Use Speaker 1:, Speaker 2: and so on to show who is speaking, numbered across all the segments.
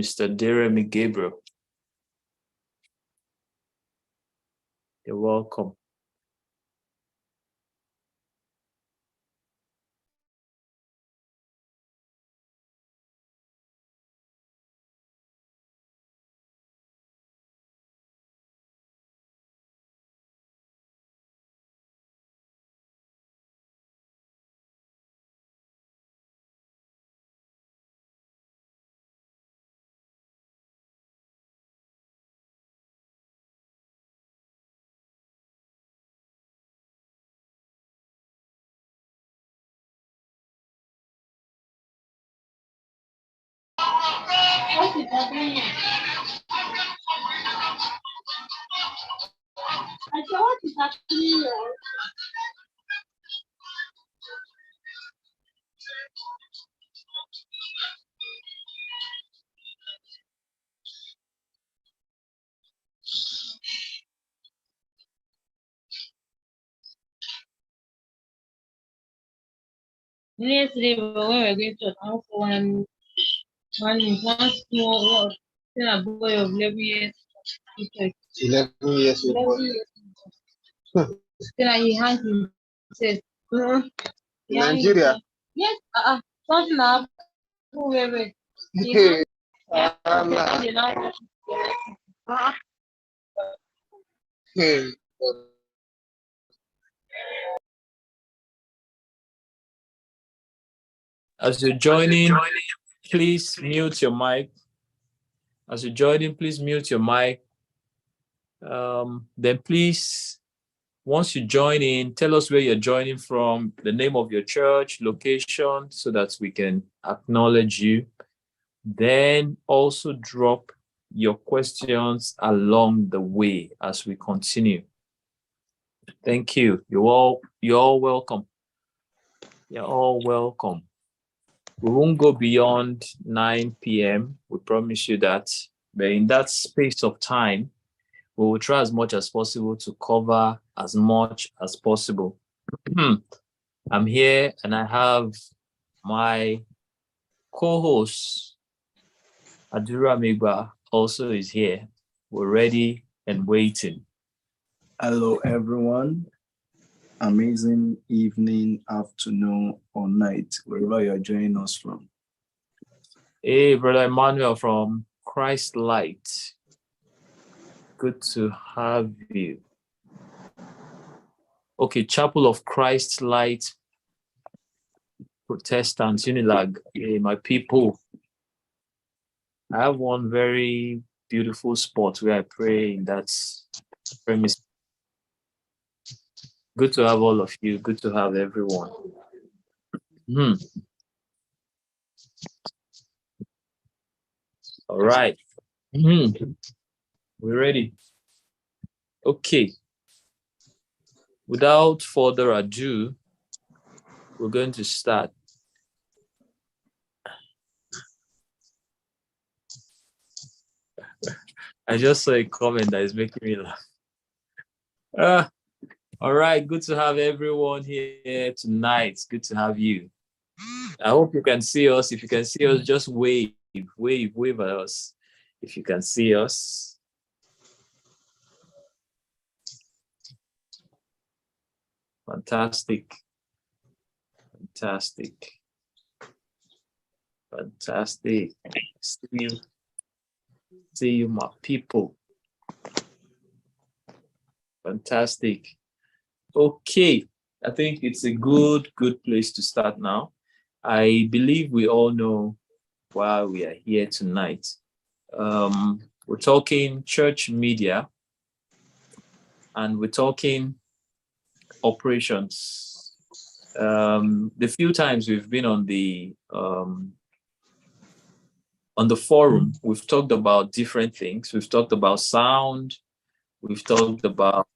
Speaker 1: Mr. Jeremy Gabriel. You're welcome.
Speaker 2: What is happening? I said, what is happening? Yesterday, when we were going to house one small then a boy of 11 years.
Speaker 3: 11 years old boy.
Speaker 2: 11 years. Then he hangs himself.
Speaker 3: In Nigeria?
Speaker 2: Yes, something happened. Wait.
Speaker 3: Hey, hey.
Speaker 1: As you're joining, please mute your mic. As you're joining, please mute your mic. Then please, once you join in, tell us where you're joining from, the name of your church, location, so that we can acknowledge you. Then also drop your questions along the way as we continue. Thank you. You're all welcome. You're all welcome. We won't go beyond 9 p.m. We promise you that. But in that space of time, we will try as much as possible to cover as much as possible. I'm here and I have my co-host, Adura Migba, also is here. We're ready and waiting.
Speaker 4: Hello, everyone. Amazing evening, afternoon, or night, wherever you're joining us from.
Speaker 1: Hey, Brother Emmanuel from Christ Light. Good to have you. Okay, Chapel of Christ Light, Protestants, Unilag. Hey, my people. I have one very beautiful spot where I pray in that premise. Good to have all of you. Good to have everyone. All right. We're ready. Okay. Without further ado, we're going to start. I just saw a comment that is making me laugh. All right, good to have everyone here tonight. It's good to have you. I hope you can see us. If you can see us, just wave at us. If you can see us. Fantastic. See you, my people. Fantastic. Okay, I think it's a good place to start now. I believe we all know why we are here tonight. We're talking church media, and we're talking operations. The few times we've been on the forum, we've talked about different things. We've talked about sound. We've talked about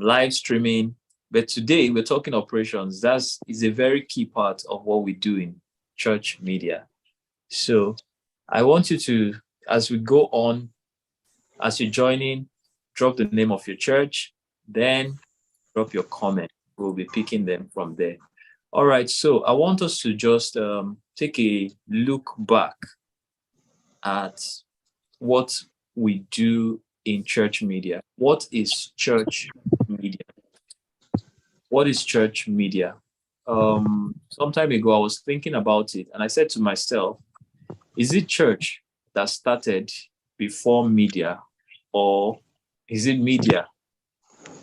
Speaker 1: live streaming, but today we're talking operations. That is a very key part of what we do in church media. So I want you to, as we go on, as you're joining, drop the name of your church, then drop your comment. We'll be picking them from there. All right, so I want us to just take a look back at what we do in church media. What is church media? What is church media? Some time ago, I was thinking about it, and I said to myself, is it church that started before media, or is it media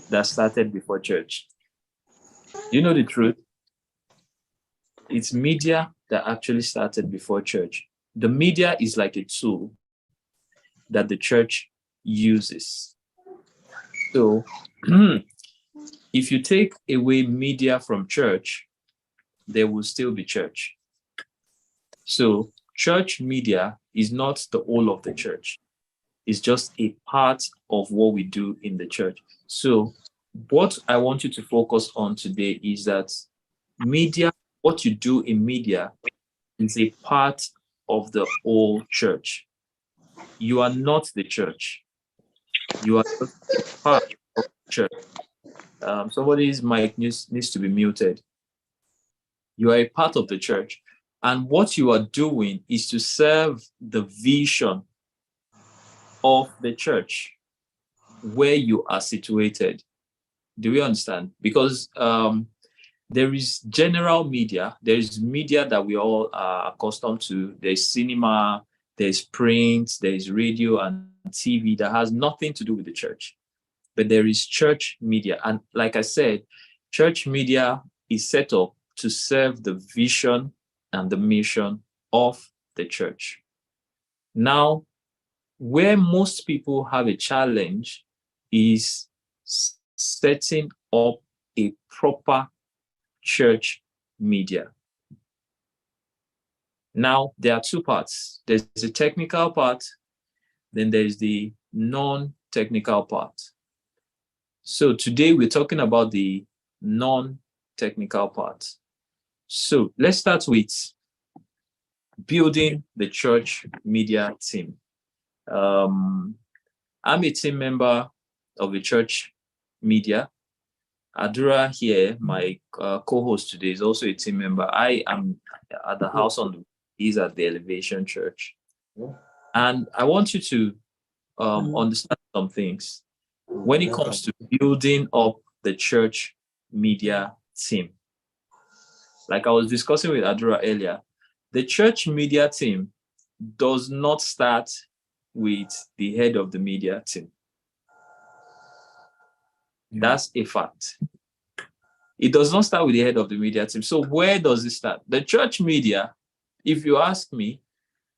Speaker 1: that started before church? You know the truth? It's media that actually started before church. The media is like a tool that the church uses. So if you take away media from church, there will still be church. So church media is not the whole of the church. It's just a part of what we do in the church. So what I want you to focus on today is that media, what you do in media, is a part of the whole church. You are not the church. You are just a part of the church. Somebody's mic needs to be muted. You are a part of the church. And what you are doing is to serve the vision of the church where you are situated. Do we understand? Because there is general media. There is media that we all are accustomed to. There's cinema, there's print, there's radio and TV that has nothing to do with the church. But there is church media. And like I said, church media is set up to serve the vision and the mission of the church. Now, where most people have a challenge is setting up a proper church media. Now, there are two parts. There's a technical part, then there's the non-technical part. So today we're talking about the non-technical part. So let's start with building the church media team. I'm a team member of the church media. Adura here, my co-host today, is also a team member. I am at the house he's at the Elevation Church. And I want you to understand some things when it comes to building up the church media team. Like I was discussing with Adura earlier, the church media team does not start with the head of the media team. That's a fact. It does not start with the head of the media team. So where does it start? The church media, if you ask me,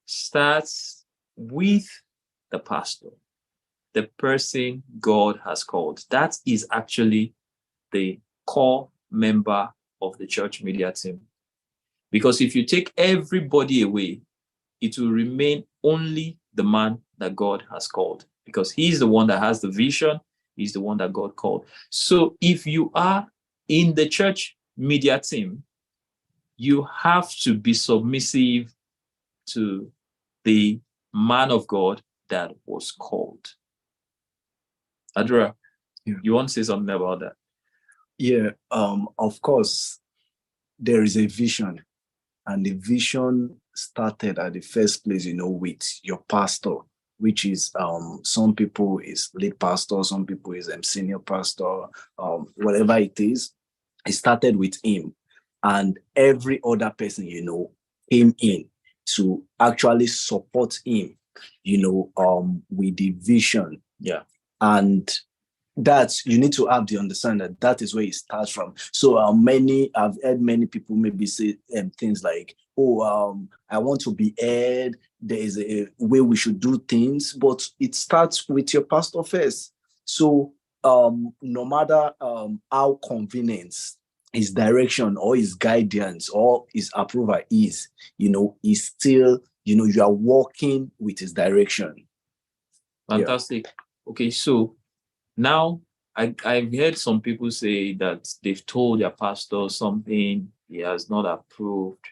Speaker 1: starts with the pastor, the person God has called. That is actually the core member of the church media team. Because if you take everybody away, it will remain only the man that God has called, because he's the one that has the vision. He's the one that God called. So if you are in the church media team, you have to be submissive to the man of God that was called. Adra, you want to say something about that?
Speaker 4: Yeah, of course, there is a vision, and the vision started at the first place, with your pastor, which is some people is lead pastor, some people is senior pastor, whatever it is. It started with him, and every other person, came in to actually support him, with the vision.
Speaker 1: Yeah.
Speaker 4: And that you need to have the understanding that is where it starts from. So I've heard many people maybe say things like, I want to be heard. There is a way we should do things, but it starts with your pastor first. So no matter how convenient his direction or his guidance or his approval is, he's still, you are walking with his direction.
Speaker 1: Fantastic. Yeah. Okay, so now I've heard some people say that they've told their pastor something he has not approved,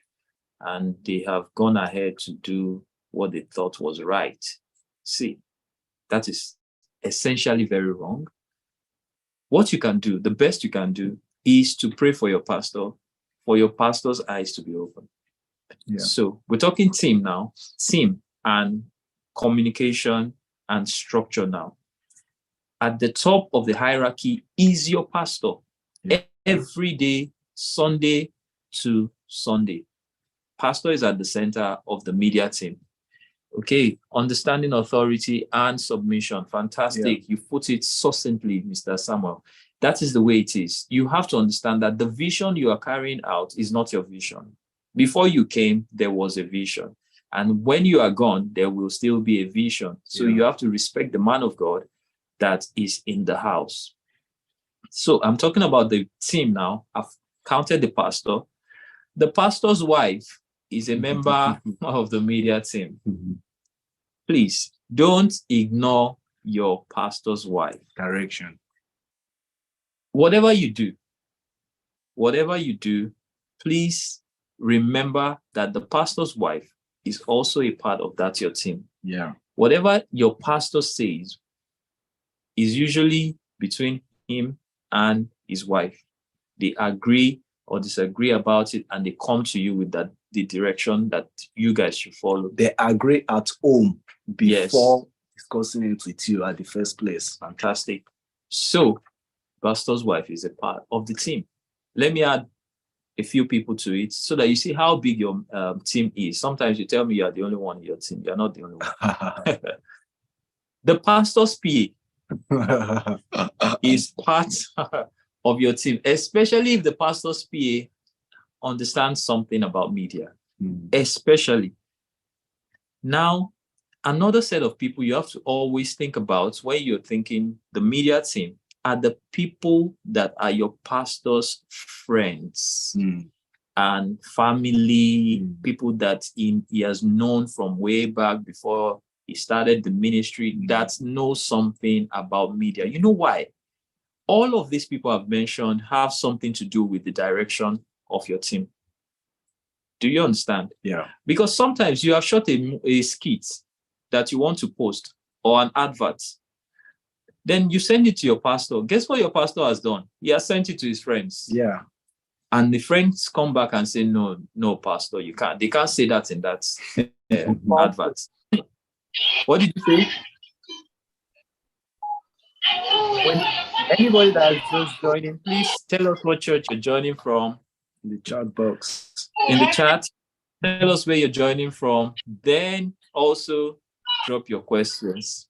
Speaker 1: and they have gone ahead to do what they thought was right. See, that is essentially very wrong. What you can do, the best you can do, is to pray for your pastor, for your pastor's eyes to be open.
Speaker 4: Yeah.
Speaker 1: So we're talking team now, team and communication and structure now. At the top of the hierarchy is your pastor.
Speaker 4: Yeah.
Speaker 1: Every day, Sunday to Sunday. Pastor is at the center of the media team. Okay, understanding authority and submission. Fantastic.
Speaker 4: Yeah.
Speaker 1: You put it succinctly, Mr. Samuel. That is the way it is. You have to understand that the vision you are carrying out is not your vision. Before you came, there was a vision. And when you are gone, there will still be a vision. So
Speaker 4: Yeah.
Speaker 1: you have to respect the man of God that is in the house. So I'm talking about the team now. I've counted the pastor. The pastor's wife is a member of the media team. Please don't ignore your pastor's wife.
Speaker 4: Direction.
Speaker 1: Whatever you do, please remember that the pastor's wife is also a part of that your team.
Speaker 4: Yeah.
Speaker 1: Whatever your pastor says is usually between him and his wife. They agree or disagree about it, and they come to you with the direction that you guys should follow.
Speaker 4: They agree at home before
Speaker 1: Yes.
Speaker 4: discussing it with you at the first place.
Speaker 1: Fantastic. So, pastor's wife is a part of the team. Let me add a few people to it so that you see how big your team is. Sometimes you tell me you are the only one in your team. You're not the only one. The pastor's PA is part of your team, especially if the pastor's PA understands something about media, especially. Now, another set of people you have to always think about when you're thinking the media team are the people that are your pastor's friends and family, people that he has known from way back before he started the ministry that know something about media. You know why? All of these people I've mentioned have something to do with the direction of your team. Do you understand?
Speaker 4: Yeah.
Speaker 1: Because sometimes you have shot a skit that you want to post or an advert. Then you send it to your pastor. Guess what your pastor has done? He has sent it to his friends.
Speaker 4: Yeah.
Speaker 1: And the friends come back and say, no, pastor, you can't. They can't say that in that advert. What did you say? When anybody that is just joining, please tell us what church you're joining from.
Speaker 4: In the chat box.
Speaker 1: In the chat, tell us where you're joining from. Then also drop your questions.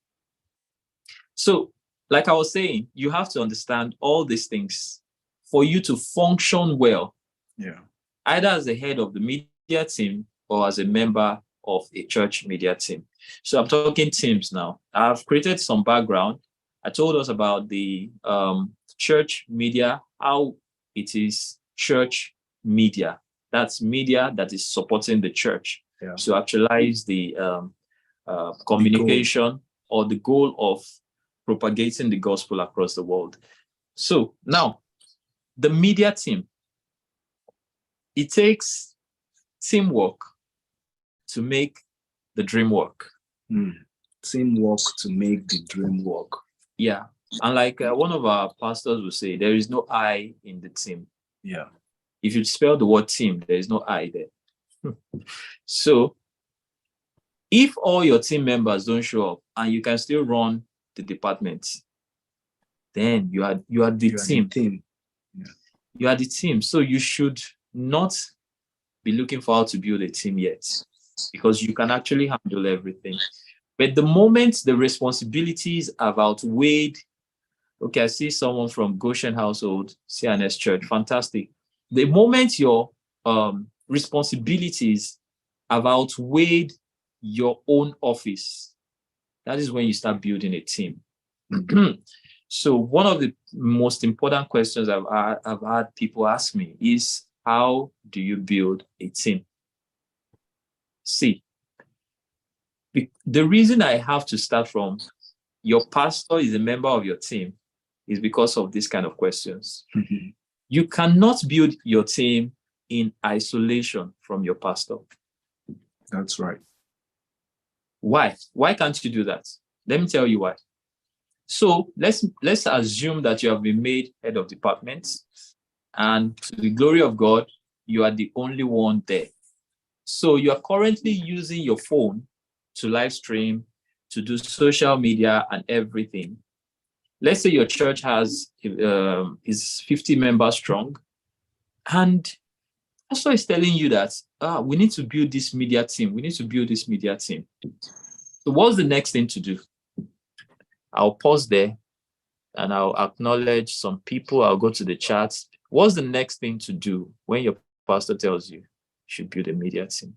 Speaker 1: So, like I was saying, you have to understand all these things for you to function well.
Speaker 4: Yeah.
Speaker 1: Either as the head of the media team or as a member of a church media team. So I'm talking teams now. I've created some background. I told us about the church media, how it is church media. That's media that is supporting the church.
Speaker 4: Yeah.
Speaker 1: So actualize the communication or the goal of propagating the gospel across the world. So now, the media team, it takes teamwork to make the dream work.
Speaker 4: Teamwork to make the dream work.
Speaker 1: Yeah. And like one of our pastors will say, there is no I in the team.
Speaker 4: Yeah.
Speaker 1: If you spell the word team, there is no I there. So if all your team members don't show up and you can still run the department, then you are the team.
Speaker 4: Yeah.
Speaker 1: You are the team. So you should not be looking for how to build a team yet, because you can actually handle everything. But the moment the responsibilities have outweighed, okay, I see someone from Goshen Household, CNS Church, fantastic. The moment your responsibilities have outweighed your own office, that is when you start building a team. So one of the most important questions I've had people ask me is, how do you build a team? See, the reason I have to start from your pastor is a member of your team is because of this kind of questions. You cannot build your team in isolation from your pastor.
Speaker 4: That's right.
Speaker 1: Why? Why can't you do that? Let me tell you why. So let's assume that you have been made head of department, and to the glory of God, you are the only one there. So you are currently using your phone to live stream, to do social media and everything. Let's say your church is 50 members strong, and pastor is telling you that we need to build this media team. We need to build this media team. So what's the next thing to do? I'll pause there and I'll acknowledge some people. I'll go to the chats. What's the next thing to do when your pastor tells you should build a media team?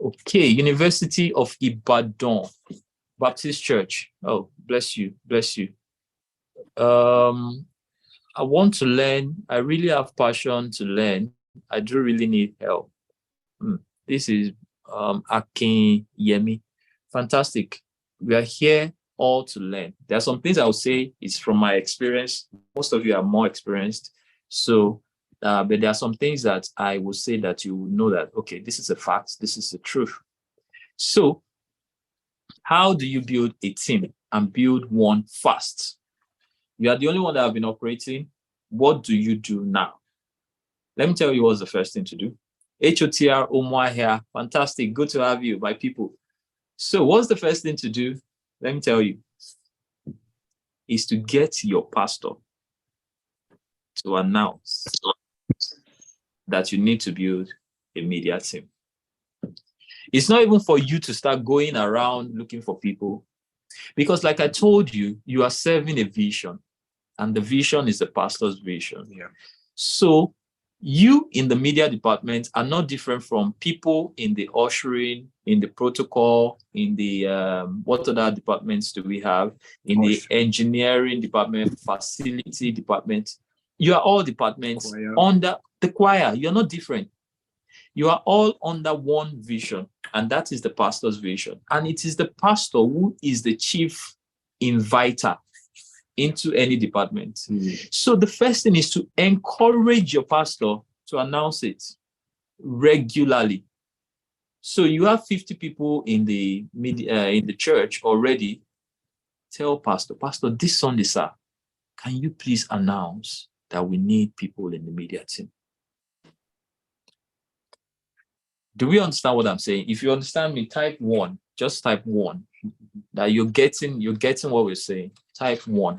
Speaker 1: Okay, University of Ibadan Baptist Church. Oh, bless you, bless you. I want to learn. I really have passion to learn. I do really need help. This is Akin Yemi. Fantastic. We are here all to learn. There are some things I would say is from my experience. Most of you are more experienced. So, but there are some things that I will say that you will know that, okay, this is a fact. This is the truth. So, how do you build a team and build one fast? You are the only one that have been operating. What do you do now? Let me tell you what's the first thing to do. HOTR Omwa here. Fantastic. Good to have you, my people. So what's the first thing to do? Let me tell you. Is to get your pastor to announce that you need to build a media team. It's not even for you to start going around looking for people. Because like I told you, you are serving a vision. And the vision is the pastor's vision.
Speaker 4: Yeah.
Speaker 1: So you in the media department are not different from people in the ushering, in the protocol, in the, what other departments do we have? In the engineering department, facility department. You are all departments under the choir. You're not different. You are all under one vision, and that is the pastor's vision. And it is the pastor who is the chief inviter into any department. So the first thing is to encourage your pastor to announce it regularly. So you have 50 people in the in the church already. Tell pastor, this Sunday, sir, can you please announce that we need people in the media team? Do we understand what I'm saying? If you understand me, type 1. Just type 1. That you're getting what we're saying. Type 1.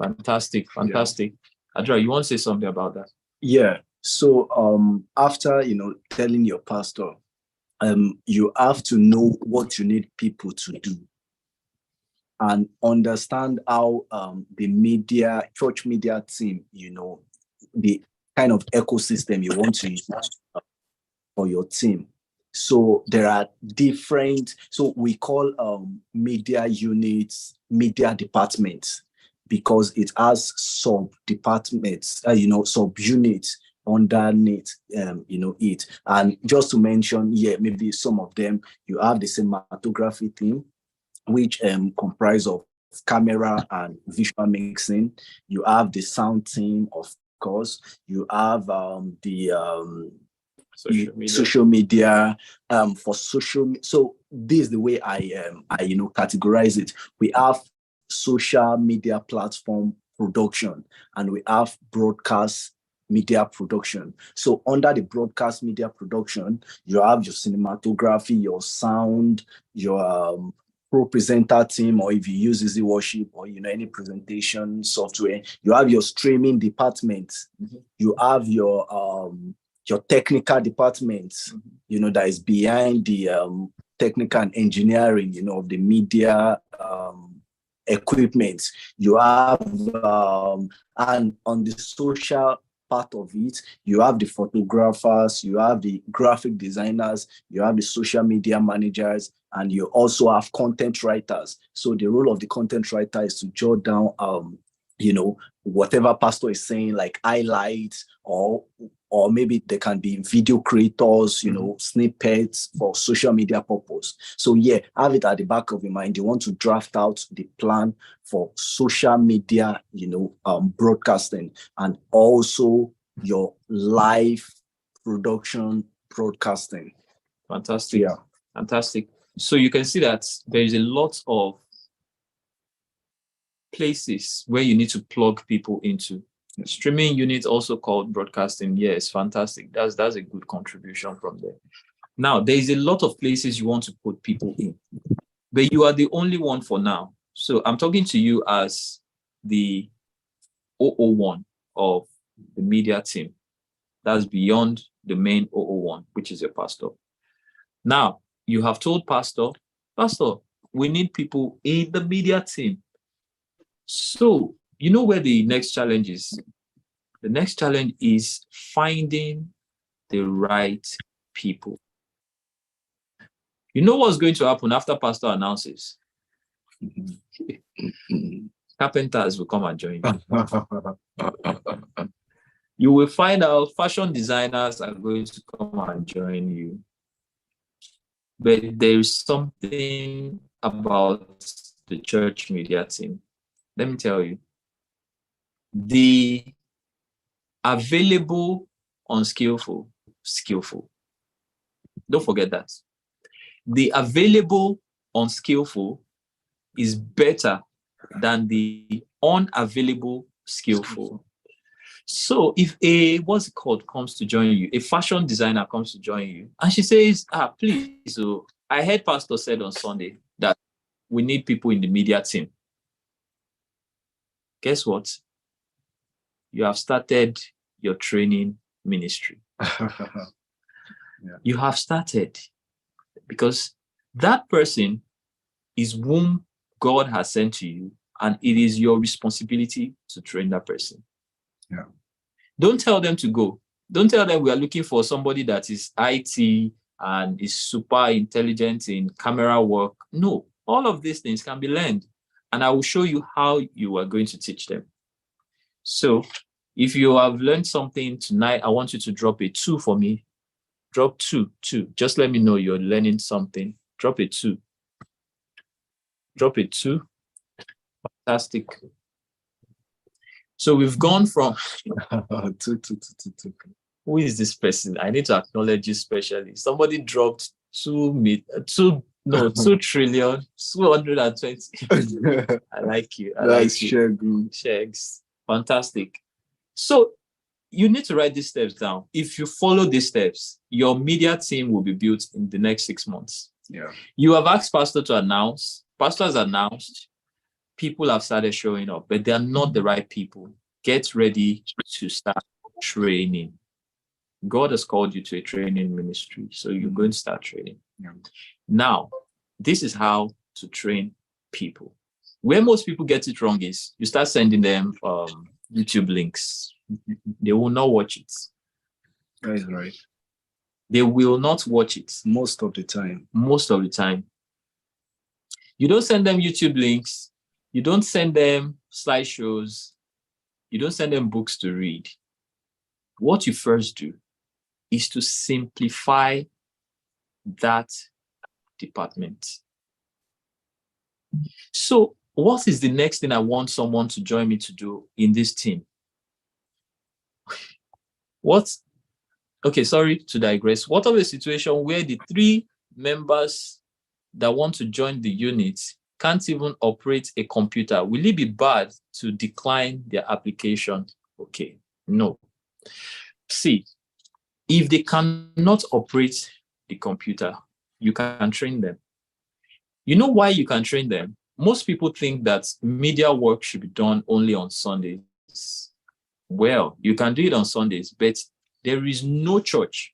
Speaker 1: Fantastic. Yeah. Adra, you want to say something about that?
Speaker 4: Yeah. So after telling your pastor, you have to know what you need people to do and understand how the church media team, the kind of ecosystem you want to use for your team. So there are different, so we call media units, media departments, because it has sub-departments, sub-units underneath, it. And just to mention, maybe some of them, you have the cinematography team, which comprise of camera and visual mixing. You have the sound team, of course. You have the social media for social. So this is the way I categorize it. We have social media platform production, and we have broadcast media production. So under the broadcast media production, you have your cinematography, your sound, your pro presenter team, or if you use Easy Worship or any presentation software, you have your streaming department. You have your technical department, that is behind the technical and engineering, of the media equipment. You have and on the social part of it, you have the photographers, you have the graphic designers, you have the social media managers, and you also have content writers. So the role of the content writer is to jot down whatever pastor is saying, like highlights, or maybe there can be video creators, snippets for social media purpose. So have it at the back of your mind. You want to draft out the plan for social media, broadcasting, and also your live production broadcasting.
Speaker 1: Fantastic. Yeah. Fantastic. So you can see that there is a lot of places where you need to plug people into. Streaming unit, also called broadcasting. Yes, fantastic. That's a good contribution from there. Now, there is a lot of places you want to put people in, but you are the only one for now. So I'm talking to you as the 001 of the media team. That's beyond the main 001, which is your pastor. Now, you have told Pastor, we need people in the media team. So, you know where the next challenge is? The next challenge is finding the right people. You know what's going to happen after Pastor announces? Carpenters will come and join you. You will find out fashion designers are going to come and join you. But there is something about the church media team. Let me tell you. The available, unskillful, skillful. Don't forget that. The available, unskillful is better than the unavailable, skillful. So if what's it called comes to join you, a fashion designer comes to join you, and she says, please, so I heard Pastor said on Sunday that we need people in the media team. Guess what? You have started your training ministry. You have started, because that person is whom God has sent to you, and it is your responsibility to train that person.
Speaker 5: Yeah.
Speaker 1: Don't tell them to go. Don't tell them we are looking for somebody that is IT and is super intelligent in camera work. No, all of these things can be learned, and I will show you how you are going to teach them. So if you have learned something tonight, I want you to drop a 2 for me. Drop 2. Just let me know you're learning something. Drop a 2. Drop a 2. Fantastic. So we've gone from
Speaker 5: Two.
Speaker 1: who is this person? I need to acknowledge you specially. Somebody dropped 2 trillion 220. I like you.
Speaker 5: That's good.
Speaker 1: Shags. Fantastic. So you need to write these steps down. If you follow these steps, your media team will be built in the next 6 months.
Speaker 5: Yeah.
Speaker 1: You have asked Pastor to announce. Pastor has announced. People have started showing up, but they are not the right people. Get ready to start training. God has called you to a training ministry, so you're going to start training.
Speaker 5: Yeah.
Speaker 1: Now, this is how to train people. Where most people get it wrong is you start sending them YouTube links. They will not watch it.
Speaker 5: That is right.
Speaker 1: They will not watch it.
Speaker 5: Most of the time.
Speaker 1: You don't send them YouTube links. You don't send them slideshows. You don't send them books to read. What you first do is to simplify that department. So what is the next thing I want someone to join me to do in this team? Okay, sorry to digress. What of a situation where the 3 members that want to join the unit can't even operate a computer? Will it be bad to decline their application? Okay, no. See, if they cannot operate the computer, you can train them. You know why you can train them? Most people think that media work should be done only on Sundays. Well, you can do it on Sundays, but there is no church.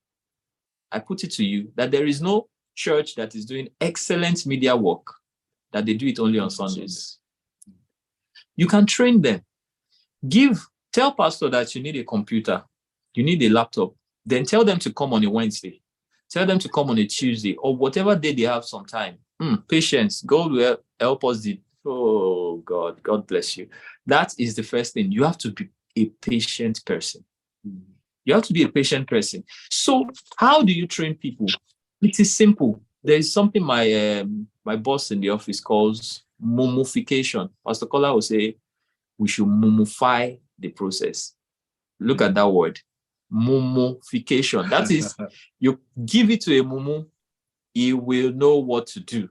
Speaker 1: I put it to you that there is no church that is doing excellent media work that they do it only on Sundays. You can train them. Tell pastor that you need a computer, you need a laptop, then tell them to come on a Wednesday. Tell them to come on a Tuesday or whatever day they have some time. Patience. God will help us. Oh God, God bless you. That is the first thing. You have to be a patient person. You have to be a patient person. So how do you train people? It is simple. There is something my boss in the office calls mummification. Pastor Kola will say, we should mummify the process. Look at that word, mummification. That is, you give it to a mumu, he will know what to do.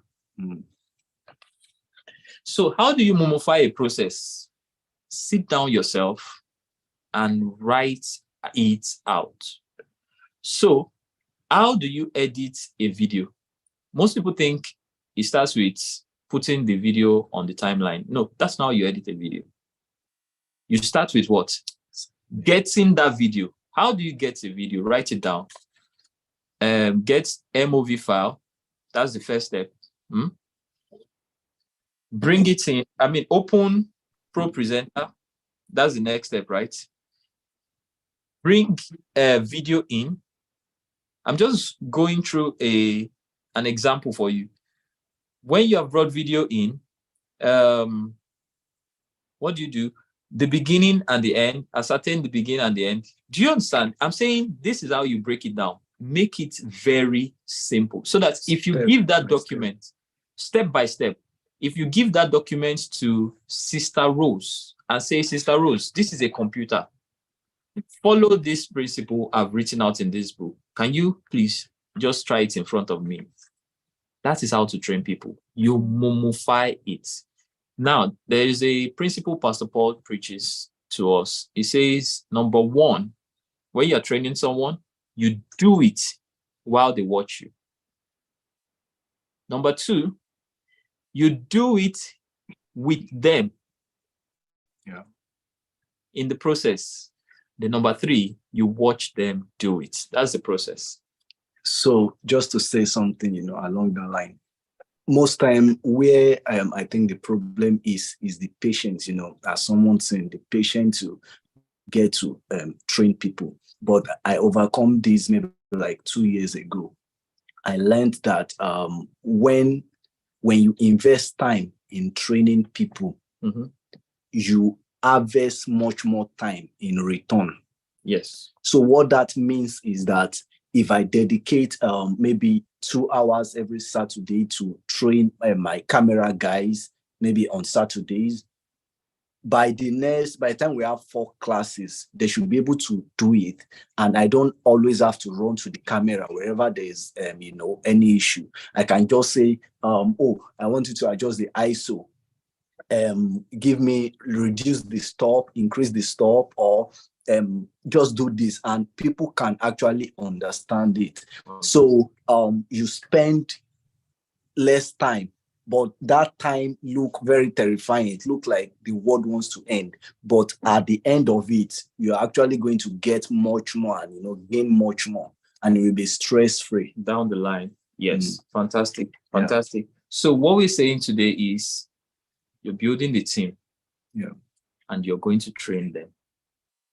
Speaker 1: So how do you mummify a process? Sit down yourself, and write it out. So how do you edit a video? Most people think it starts with putting the video on the timeline. No, that's not how you edit a video. You start with what? Getting that video. How do you get a video? Write it down. Get MOV file. That's the first step. Bring it in. Open Pro Presenter. That's the next step, right? Bring a video in. I'm just going through an example for you. When you have brought video in, what do? The beginning and the end, ascertain the beginning and the end. Do you understand? I'm saying this is how you break it down. Make it very simple so that if you give that document step by step, if you give that document to Sister Rose and say, Sister Rose, this is a computer. Follow this principle I've written out in this book. Can you please just try it in front of me? That is how to train people. You mummify it. Now, there is a principle Pastor Paul preaches to us. He says, number one, when you're training someone, you do it while they watch you. Number two, you do it with them.
Speaker 5: Yeah.
Speaker 1: In the process. Then number three, you watch them do it. That's the process.
Speaker 4: So just to say something, along that line, most time where I think the problem is the patience, as someone saying, the patience to get to train people. But I overcome this maybe like 2 years ago. I learned that when you invest time in training people, you harvest much more time in return.
Speaker 1: Yes.
Speaker 4: So what that means is that if I dedicate maybe 2 hours every Saturday to train my camera guys, maybe on Saturdays, by the time we have 4 classes, they should be able to do it. And I don't always have to run to the camera wherever there's, any issue. I can just say, oh, I want you to adjust the ISO. Reduce the stop, increase the stop, or just do this, and people can actually understand it. So you spend less time, but that time look very terrifying. It look like the world wants to end, but at the end of it, you're actually going to get much more and gain much more, and you will be stress-free
Speaker 1: down the line. Yes. Fantastic. Yeah. So what we're saying today is you're building the team, and you're going to train them.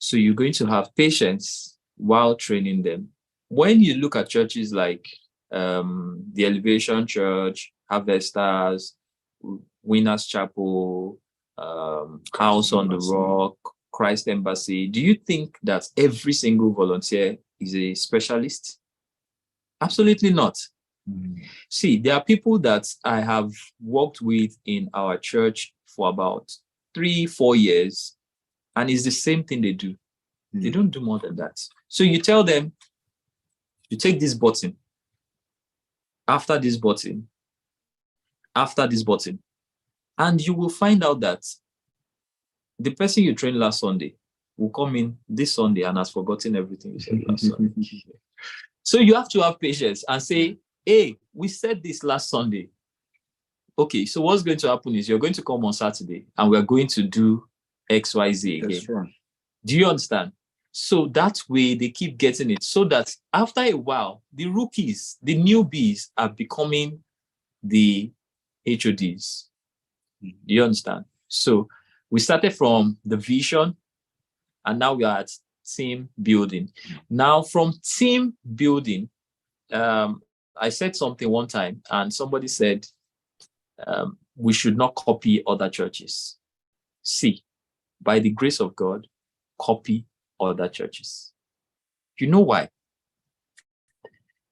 Speaker 1: So you're going to have patience while training them. When you look at churches like the Elevation Church, Harvesters, Winners Chapel, House on the Rock, Christ Embassy, do you think that every single volunteer is a specialist? Absolutely not. See, there are people that I have worked with in our church for about 3-4 years, and it's the same thing they do. They don't do more than that. So you tell them, you take this button, after this button, and you will find out that the person you trained last Sunday will come in this Sunday and has forgotten everything you said last Sunday. So you have to have patience and say, hey, we said this last Sunday. Okay, so what's going to happen is you're going to come on Saturday and we're going to do XYZ again.
Speaker 4: That's right.
Speaker 1: Do you understand? So that way they keep getting it, so that after a while, the rookies, the newbies are becoming the HODs. Do you understand? So we started from the vision, and now we are at team building. Now from team building, I said something one time, and somebody said, we should not copy other churches. See, by the grace of God, copy other churches. You know why?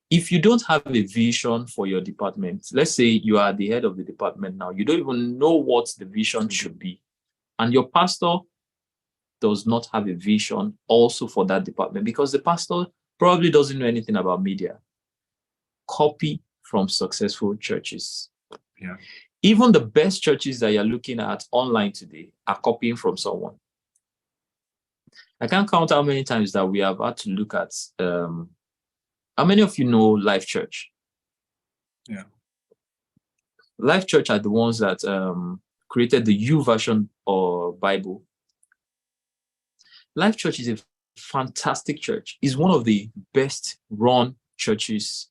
Speaker 1: If you don't have a vision for your department, let's say you are the head of the department now, you don't even know what the vision should be, and your pastor does not have a vision also for that department, because the pastor probably doesn't know anything about media. Copy from successful churches.
Speaker 5: Yeah.
Speaker 1: Even the best churches that you're looking at online today are copying from someone. I can't count how many times that we have had to look at. How many of you know Life Church?
Speaker 5: Yeah.
Speaker 1: Life Church are the ones that created the U version of Bible. Life Church is a fantastic church. It's one of the best run churches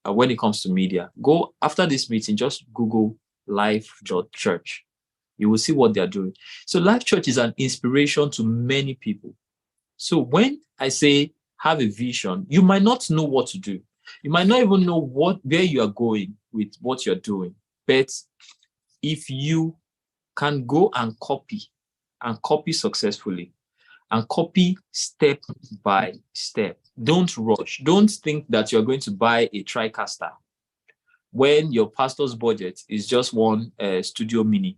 Speaker 1: when it comes to media. Go after this meeting, just Google Life.Church. You will see what they are doing. So Life Church is an inspiration to many people. So when I say have a vision, you might not know what to do. You might not even know where you are going with what you're doing. But if you can go and copy successfully, and copy step by step, don't rush. Don't think that you're going to buy a TriCaster when your pastor's budget is just one Studio Mini.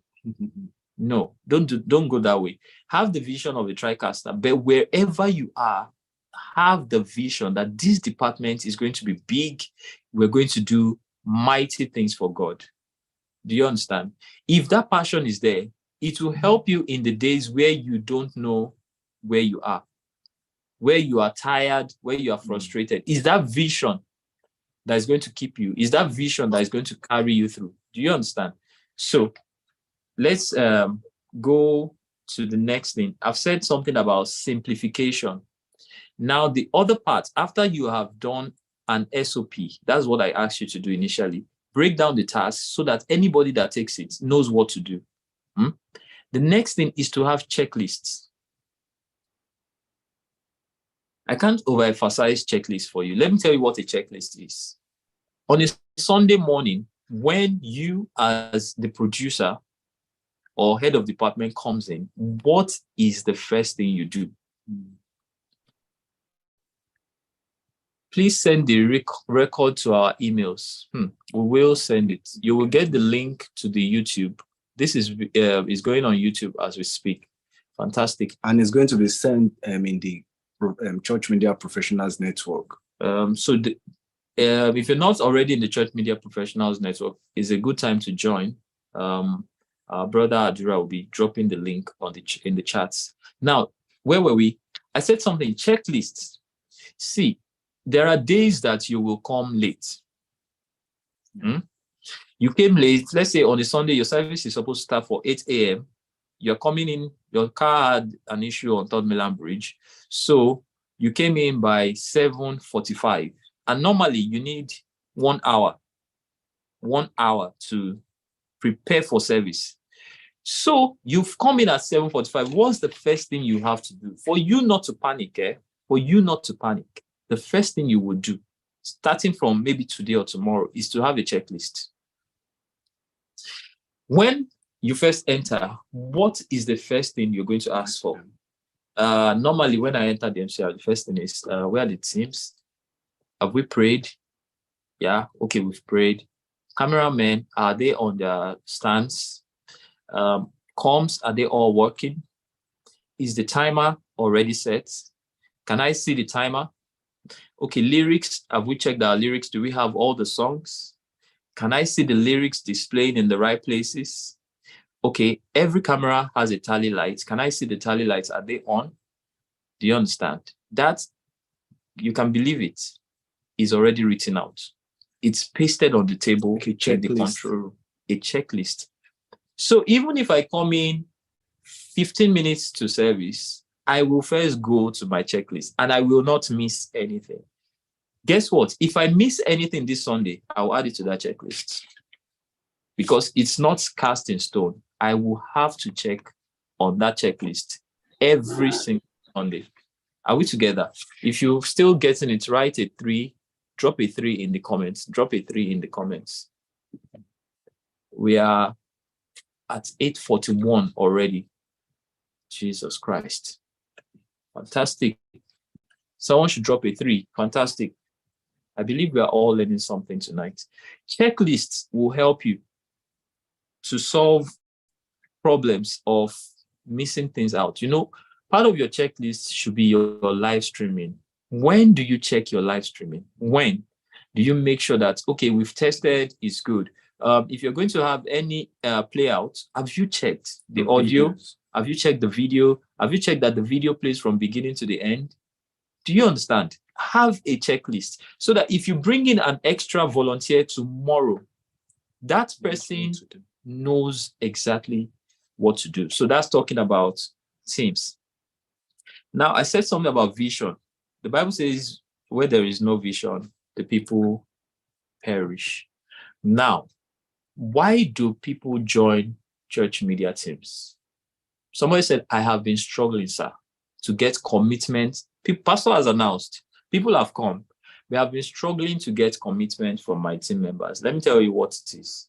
Speaker 1: No, don't go that way. Have the vision of a TriCaster, but wherever you are, have the vision that this department is going to be big. We're going to do mighty things for God. Do you understand? If that passion is there, it will help you in the days where you don't know where you are, where you are tired, where you are frustrated. Is that vision that is going to keep you? Is that vision that is going to carry you through? Do you understand? So let's go to the next thing. I've said something about simplification. Now, the other part, after you have done an SOP, that's what I asked you to do initially. Break down the task so that anybody that takes it knows what to do. The next thing is to have checklists. I can't overemphasize checklists for you. Let me tell you what a checklist is. On a Sunday morning, when you as the producer or head of department comes in, what is the first thing you do? Please send the record to our emails. We will send it. You will get the link to the YouTube. This is going on YouTube as we speak. Fantastic.
Speaker 4: And it's going to be sent in the Church Media Professionals Network.
Speaker 1: So if you're not already in the Church Media Professionals Network, it's a good time to join. Our brother Adura will be dropping the link in the chats. Now, where were we? I said something, checklists. See, there are days that you will come late. You came late. Let's say on a Sunday, your service is supposed to start for 8 a.m. You're coming in, your car had an issue on Third Milan Bridge. So you came in by 7:45. And normally you need 1 hour. 1 hour to prepare for service. So you've come in at 7:45. What's the first thing you have to do? For you not to panic, For you not to panic, the first thing you would do, starting from maybe today or tomorrow, is to have a checklist. When you first enter, what is the first thing you're going to ask for? Normally, when I enter the MCR, the first thing is, where are the teams? Have we prayed? Yeah, okay, we've prayed. Cameramen, are they on their stands? Comms, are they all working? Is the timer already set? Can I see the timer? Okay, lyrics, have we checked our lyrics? Do we have all the songs? Can I see the lyrics displayed in the right places? Okay, every camera has a tally light. Can I see the tally lights? Are they on? Do you understand? That, you can believe it, is already written out. It's pasted on the table in the control room. A checklist. So even if I come in 15 minutes to service, I will first go to my checklist and I will not miss anything. Guess what? If I miss anything this Sunday, I'll add it to that checklist. Because it's not cast in stone. I will have to check on that checklist every single Sunday. Are we together? If you're still getting it right, a 3, drop a 3 in the comments. Drop a 3 in the comments. We are at 8:41 already. Jesus Christ. Fantastic. Someone should drop a 3. Fantastic. I believe we are all learning something tonight. Checklists will help you to solve problems of missing things out. You know, part of your checklist should be your live streaming. When do you check your live streaming? When do you make sure that, okay, we've tested, it's good. If you're going to have any play out, have you checked the audio? Have you checked the video? Have you checked that the video plays from beginning to the end? Do you understand? Have a checklist so that if you bring in an extra volunteer tomorrow, that person knows exactly what to do. So that's talking about teams. Now, I said something about vision. The Bible says, where there is no vision, the people perish. Now, why do people join church media teams? Somebody said, I have been struggling, sir, to get commitment. Pastor has announced, people have come. We have been struggling to get commitment from my team members. Let me tell you what it is.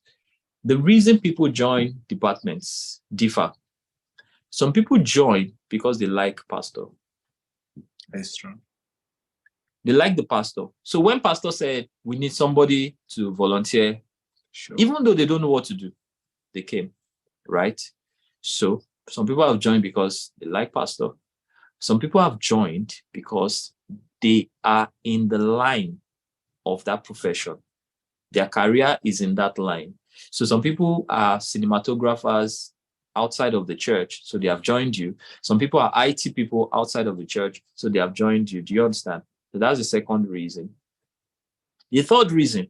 Speaker 1: The reason people join departments differ. Some people join because they like pastor.
Speaker 5: That's true.
Speaker 1: They like the pastor. So when pastor said, we need somebody to volunteer,
Speaker 5: Sure.
Speaker 1: even though they don't know what to do, they came, right? So some people have joined because they like pastor. Some people have joined because they are in the line of that profession. Their career is in that line. So some people are cinematographers outside of the church, so they have joined you. Some people are IT people outside of the church, so they have joined you. Do you understand? So that's the second reason. The third reason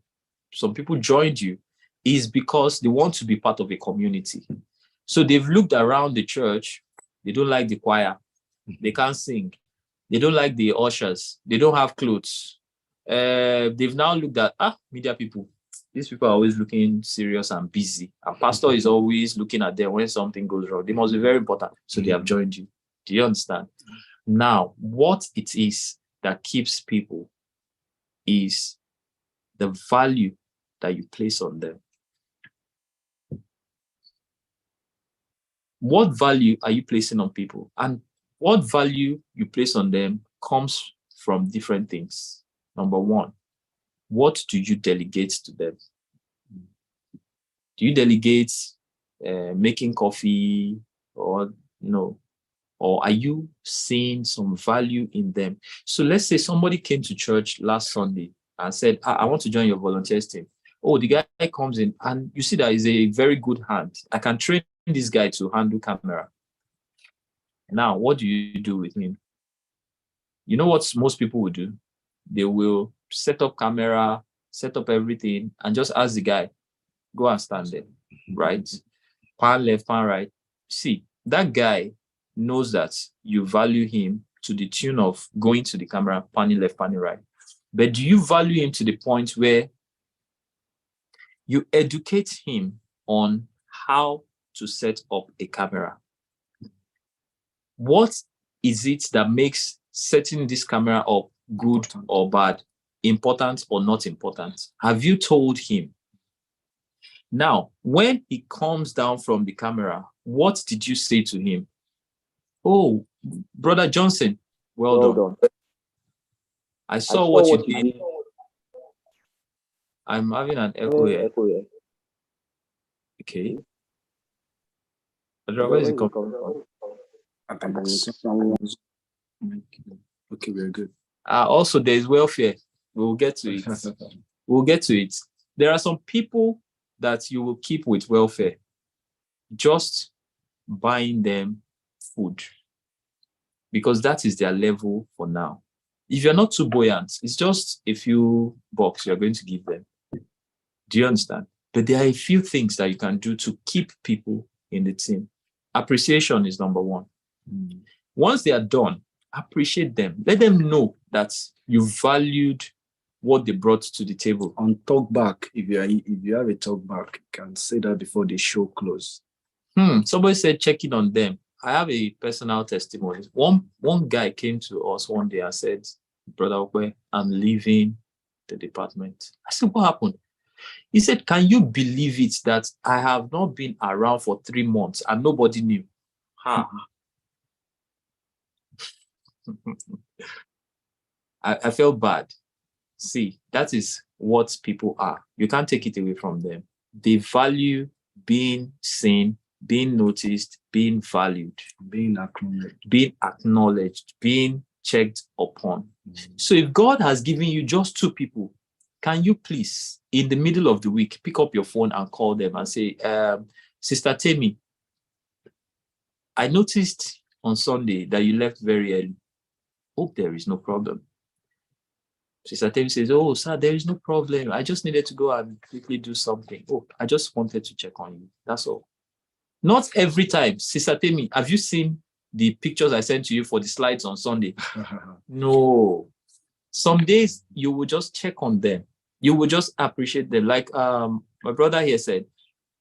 Speaker 1: some people joined you is because they want to be part of a community. So they've looked around the church. They don't like the choir. They can't sing. They don't like the ushers. They don't have clothes. They've now looked at, media people. These people are always looking serious and busy. And pastor is always looking at them when something goes wrong. They must be very important. So they have joined you. Do you understand? Now, what it is that keeps people is the value that you place on them. What value are you placing on people? And what value you place on them comes from different things. Number one, what do you delegate to them? Do you delegate making coffee or no? Or are you seeing some value in them? So let's say somebody came to church last Sunday and said, I want to join your volunteers team. Oh, the guy comes in and you see that he's a very good hand. I can train this guy to handle camera. Now, what do you do with him? You know what most people will do? They will set up camera, set up everything, and just ask the guy, go and stand there, right? Pan left, pan right. See, that guy knows that you value him to the tune of going to the camera, panning left, panning right. But do you value him to the point where you educate him on how to set up a camera? What is it that makes setting this camera up good or bad, important or not important? Have you told him? Now, when he comes down from the camera, what did you say to him? Oh, Brother Johnson, well done. I saw what you did. I'm having an echo here. Okay. Where is it coming from?
Speaker 5: I think someone's. Okay, we're good.
Speaker 1: Also, there's welfare. We'll get to it. We'll get to it. There are some people that you will keep with welfare, just buying them food, because that is their level for now. If you're not too buoyant, it's just a few bucks you're going to give them. Do you understand? But there are a few things that you can do to keep people in the team. Appreciation is number one. Once they are done, appreciate them. Let them know that you valued what they brought to the table.
Speaker 4: On talk back, if you have a talk back, you can say that before the show close.
Speaker 1: Somebody said check in on them. I have a personal testimony. One guy came to us one day and said, Brother Okwe, I'm leaving the department. I said, what happened? He said, can you believe it that I have not been around for 3 months and nobody knew? I felt bad. See, that is what people are. You can't take it away from them. They value being seen, being noticed, being valued,
Speaker 4: Being acknowledged,
Speaker 1: being checked upon. So if God has given you just 2 people, can you please, in the middle of the week, pick up your phone and call them and say, Sister Temi, I noticed on Sunday that you left very early. Hope there is no problem. Sister Temi says, oh, sir, there is no problem. I just needed to go and quickly do something. Oh, I just wanted to check on you. That's all. Not every time. Sister Temi, have you seen the pictures I sent to you for the slides on Sunday? No. Some days you will just check on them. You will just appreciate them. Like my brother here said,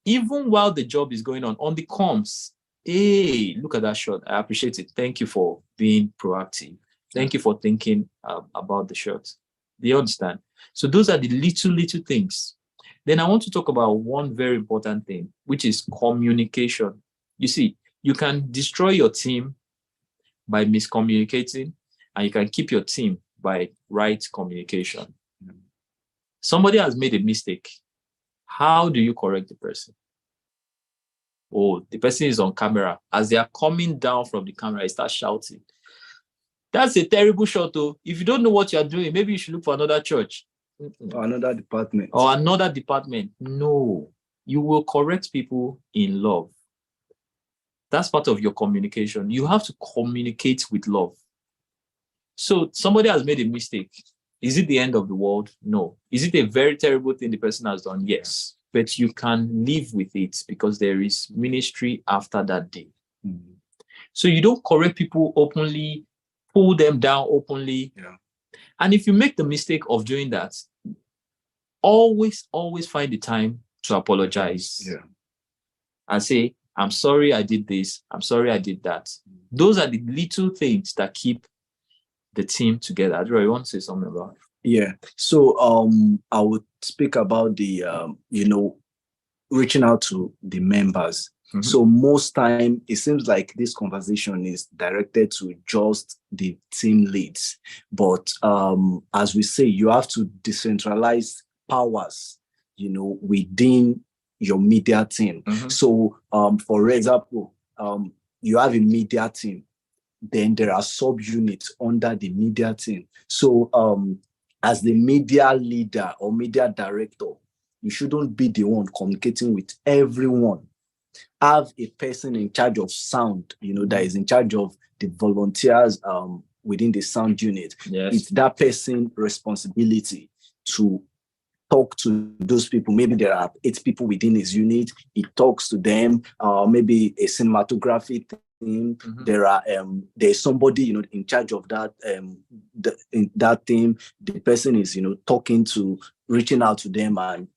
Speaker 1: even while the job is going on the comms, hey, look at that shot. I appreciate it. Thank you for being proactive. Thank you for thinking about the shot. Do you understand? So those are the little things. Then I want to talk about one very important thing, which is communication. You see, you can destroy your team by miscommunicating, and you can keep your team by right communication. Somebody has made a mistake. How do you correct the person? Oh, the person is on camera. As they are coming down from the camera, he starts shouting. That's a terrible shot, though. If you don't know what you're doing, maybe you should look for another church.
Speaker 4: Or another department.
Speaker 1: Or another department. No. You will correct people in love. That's part of your communication. You have to communicate with love. So somebody has made a mistake. Is it the end of the world? No. Is it a very terrible thing the person has done? Yes. But you can live with it because there is ministry after that day.
Speaker 4: Mm.
Speaker 1: So you don't correct people openly, pull them down openly.
Speaker 5: Yeah.
Speaker 1: And if you make the mistake of doing that, always find the time to apologize.
Speaker 5: Yeah.
Speaker 1: And say, I'm sorry I did this. I'm sorry I did that. Those are the little things that keep the team together. Adro, you want to say something about it?
Speaker 4: Yeah. So I would speak about the reaching out to the members.
Speaker 1: Mm-hmm.
Speaker 4: So most time it seems like this conversation is directed to just the team leads. But as we say, you have to decentralize powers, within your media team.
Speaker 1: Mm-hmm.
Speaker 4: So for example, you have a media team. Then there are subunits under the media team. So as the media leader or media director, you shouldn't be the one communicating with everyone. Have a person in charge of sound, that is in charge of the volunteers within the sound unit.
Speaker 1: Yes.
Speaker 4: It's that person's responsibility to talk to those people. Maybe there are 8 people within his unit. He talks to them. Maybe a cinematography team. Mm-hmm. There's somebody in charge of that in that team. The person is talking to, reaching out to them and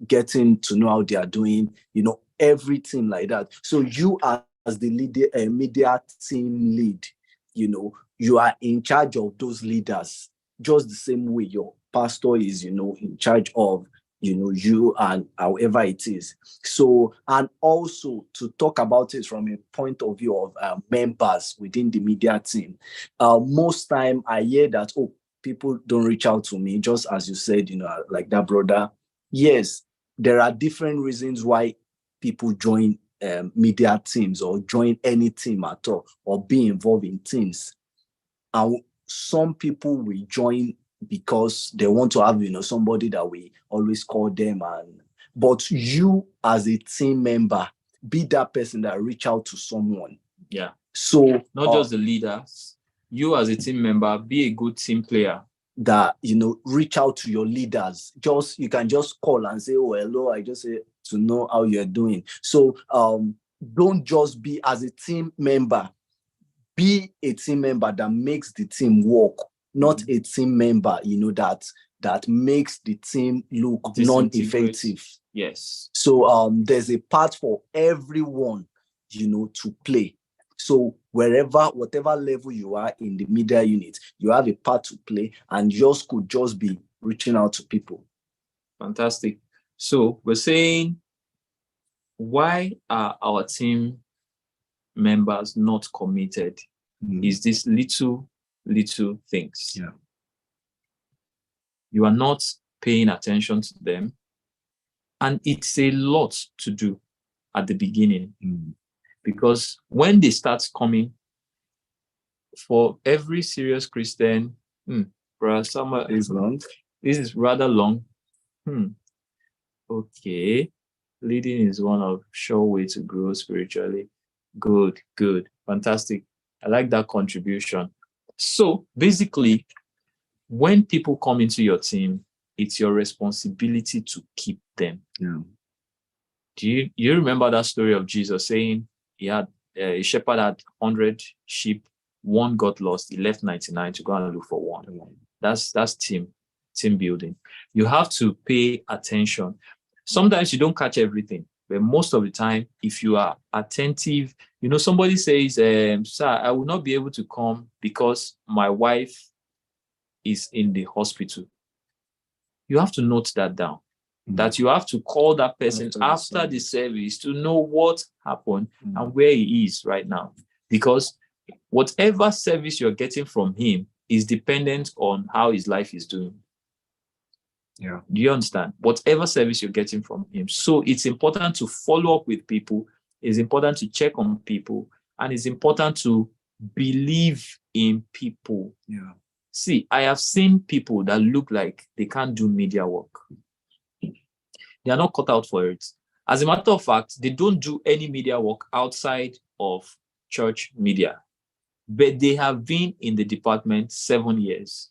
Speaker 4: getting to know how they are doing. Everything like that. So you as the media team lead, you are in charge of those leaders, just the same way your pastor is, in charge of, you and however it is. So, and also to talk about it from a point of view of members within the media team. Most time I hear that, people don't reach out to me, just as you said, like that brother. Yes, there are different reasons why people join media teams or join any team at all or be involved in teams. And some people will join because they want to have, somebody that we always call them. But you as a team member, be that person that reach out to someone.
Speaker 1: Yeah.
Speaker 4: So
Speaker 1: not just the leaders. You as a team member, be a good team player.
Speaker 4: That, reach out to your leaders. You can just call and say, oh, hello, I just say to know how you're doing. So don't just be as a team member. Be a team member that makes the team work, not a team member, that makes the team look non-effective.
Speaker 1: Yes.
Speaker 4: So there's a part for everyone, to play. So whatever level you are in the media unit, you have a part to play, and yours could just be reaching out to people.
Speaker 1: Fantastic. So we're saying, why are our team members not committed? Is these little things.
Speaker 5: Yeah.
Speaker 1: You are not paying attention to them. And it's a lot to do at the beginning. Because when they start coming, for every serious Christian, Brother Summer is long. This is rather long. Okay. Leading is one of sure way to grow spiritually. Good, good, fantastic. I like that contribution. So basically, when people come into your team, it's your responsibility to keep them.
Speaker 5: Yeah.
Speaker 1: Do you remember that story of Jesus saying he had a shepherd had 100 sheep, one got lost, he left 99 to go and look for one. That's team building. You have to pay attention. Sometimes you don't catch everything, but most of the time, if you are attentive, somebody says, sir, I will not be able to come because my wife is in the hospital. You have to note that down. That you have to call that person after the service to know what happened and where he is right now. Because whatever service you're getting from him is dependent on how his life is doing.
Speaker 5: Yeah.
Speaker 1: Do you understand? Whatever service you're getting from him. So it's important to follow up with people. It's important to check on people. And it's important to believe in people.
Speaker 5: Yeah.
Speaker 1: See, I have seen people that look like they can't do media work. They are not cut out for it. As a matter of fact, they don't do any media work outside of church media. But they have been in the department 7 years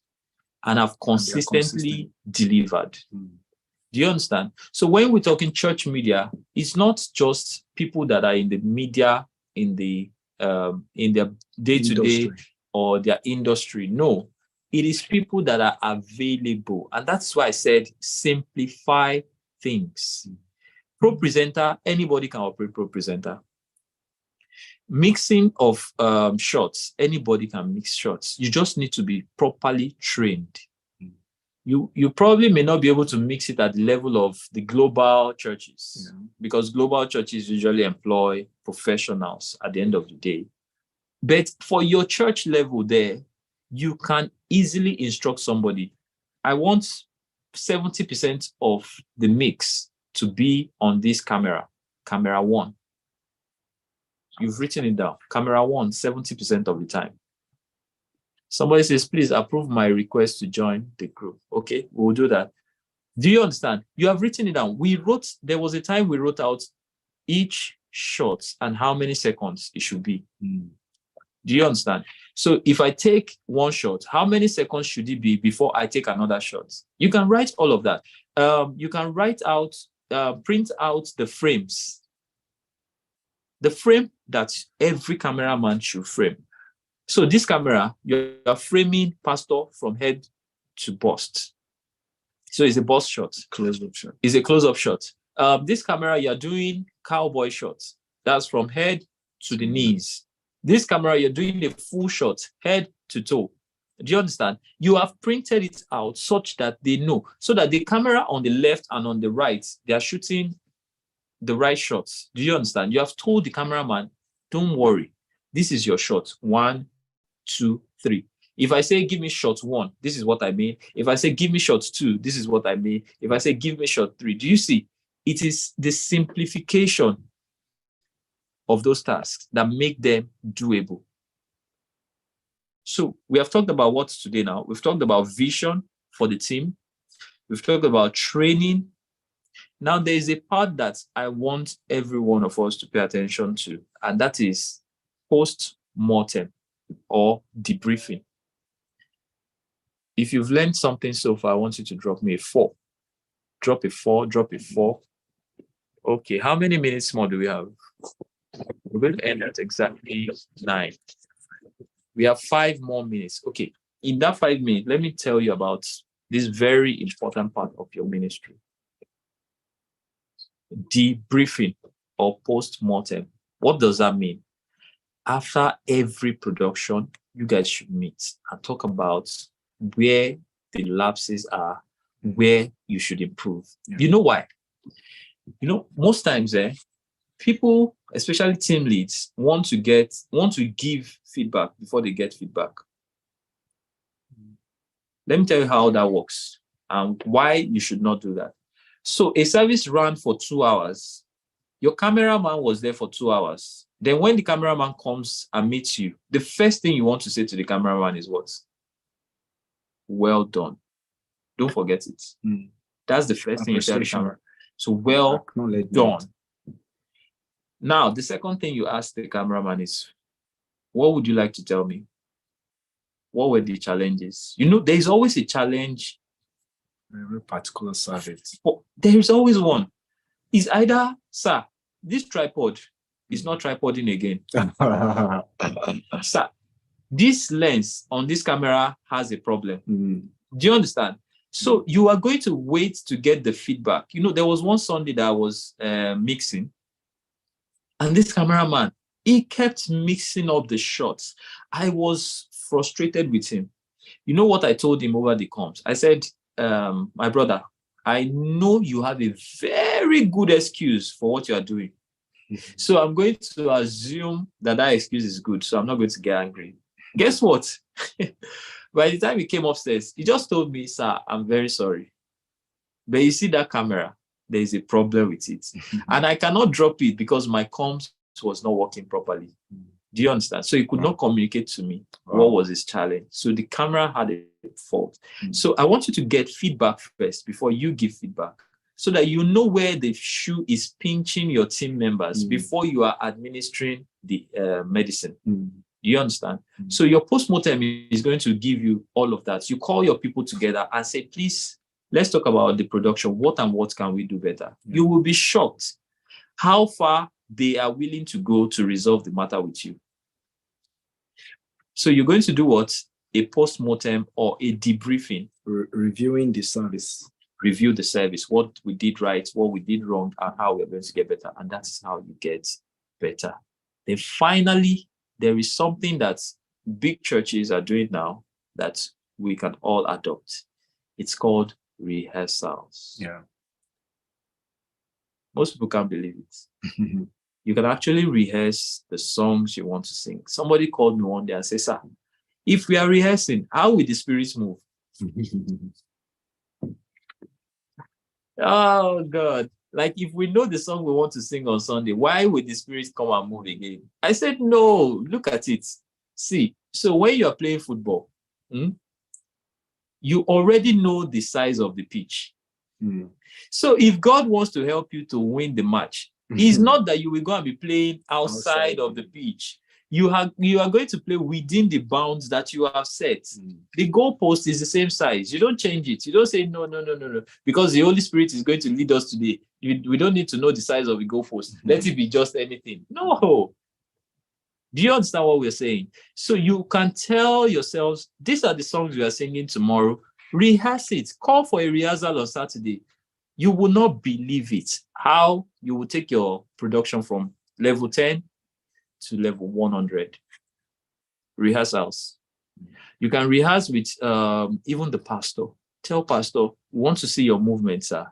Speaker 1: and have consistently delivered. Do you understand? So when we're talking church media, it's not just people that are in the media, in their day-to-day or their industry. No, it is people that are available. And that's why I said simplify things. Pro presenter, anybody can operate pro presenter. Mixing of shots, anybody can mix shots. You just need to be properly trained. You probably may not be able to mix it at the level of the global churches, because global churches usually employ professionals at the end of the day. But for your church level there, you can easily instruct somebody. I want 70% of the mix to be on this camera 1. You've written it down. Camera 1, 70% of the time. Somebody says, please approve my request to join the group. Okay, we'll do that. Do you understand? You have written it down. There was a time we wrote out each shot and how many seconds it should be. Do you understand? So if I take one shot, how many seconds should it be before I take another shot? You can write all of that. You can print out the frames. The frame that every cameraman should frame. So this camera, you are framing pastor from head to bust. So it's a bust shot.
Speaker 5: Close-up shot.
Speaker 1: It's a close-up shot. This camera, you're doing cowboy shots. That's from head to the knees. This camera, you're doing a full shot, head to toe. Do you understand? You have printed it out such that they know, so that the camera on the left and on the right, they are shooting the right shots. Do you understand? You have told the cameraman, don't worry, this is your shot. 1, 2, 3. If I say, give me shot 1, this is what I mean. If I say, give me shot 2, this is what I mean. If I say, give me shot 3, do you see? It is the simplification of those tasks that make them doable. So we have talked about what today now. We've talked about vision for the team. We've talked about training. Now there is a part that I want every one of us to pay attention to, and that is post-mortem or debriefing. If you've learned something so far, I want you to drop me a 4. Drop a 4, drop a 4. Okay, how many minutes more do we have? We will end at exactly 9. We have 5 more minutes. Okay, in that 5 minutes, let me tell you about this very important part of your ministry. Debriefing or post-mortem. What does that mean? After every production, you guys should meet and talk about where the lapses are, where you should improve. Yeah. You know why? Most times people, especially team leads, want to give feedback before they get feedback. Let me tell you how that works and why you should not do that. So a service ran for 2 hours. Your cameraman was there for 2 hours. Then when the cameraman comes and meets you, the first thing you want to say to the cameraman is what? Well done. Don't forget it. That's the first thing you say to the camera. So well done. Now, the second thing you ask the cameraman is, what would you like to tell me? What were the challenges? You know, there's always a challenge.
Speaker 5: Very particular service.
Speaker 1: There is always one. It's either, sir, this tripod is not tripoding again. Sir, this lens on this camera has a problem. Do you understand? So you are going to wait to get the feedback. You know, there was one Sunday that I was mixing, and this cameraman, he kept mixing up the shots. I was frustrated with him. You know what I told him over the comms? I said, my brother, I know you have a very good excuse for what you are doing. So I'm going to assume that excuse is good. So I'm not going to get angry. Guess what? By the time he came upstairs, he just told me, sir, I'm very sorry. But you see that camera, there is a problem with it. And I cannot drop it because my comms was not working properly. Do you understand? So he could not communicate to me what was his challenge. So the camera had a fault. So I want you to get feedback first before you give feedback, so that you know where the shoe is pinching your team members before you are administering the medicine. Do you understand? So your postmortem is going to give you all of that. You call your people together and say, please, let's talk about the production. What and what can we do better? You will be shocked how far they are willing to go to resolve the matter with you. So you're going to do what? A postmortem or a debriefing.
Speaker 4: Reviewing the service.
Speaker 1: Review the service, what we did right, what we did wrong, and how we're going to get better. And that's how you get better. Then finally, there is something that big churches are doing now that we can all adopt. It's called rehearsals.
Speaker 5: Yeah.
Speaker 1: Most people can't believe it. You can actually rehearse the songs you want to sing. Somebody called me one day and said, sir, if we are rehearsing, how will the spirits move? Oh, God. Like, if we know the song we want to sing on Sunday, why would the spirits come and move again? I said, no, look at it. See, so when you are playing football, you already know the size of the pitch. So if God wants to help you to win the match, it's not that you will go and be playing outside of the pitch. You are going to play within the bounds that you have set. The goalpost is the same size. You don't change it. You don't say, no, because the Holy Spirit is going to lead us today. We don't need to know the size of the goalpost. Let it be just anything. No. Do you understand what we're saying? So you can tell yourselves, these are the songs we are singing tomorrow. Rehearse it. Call for a rehearsal on Saturday. You will not believe it, how you will take your production from level 10 to level 100. Rehearsals. You can rehearse with even the pastor. Tell pastor, we want to see your movement, sir.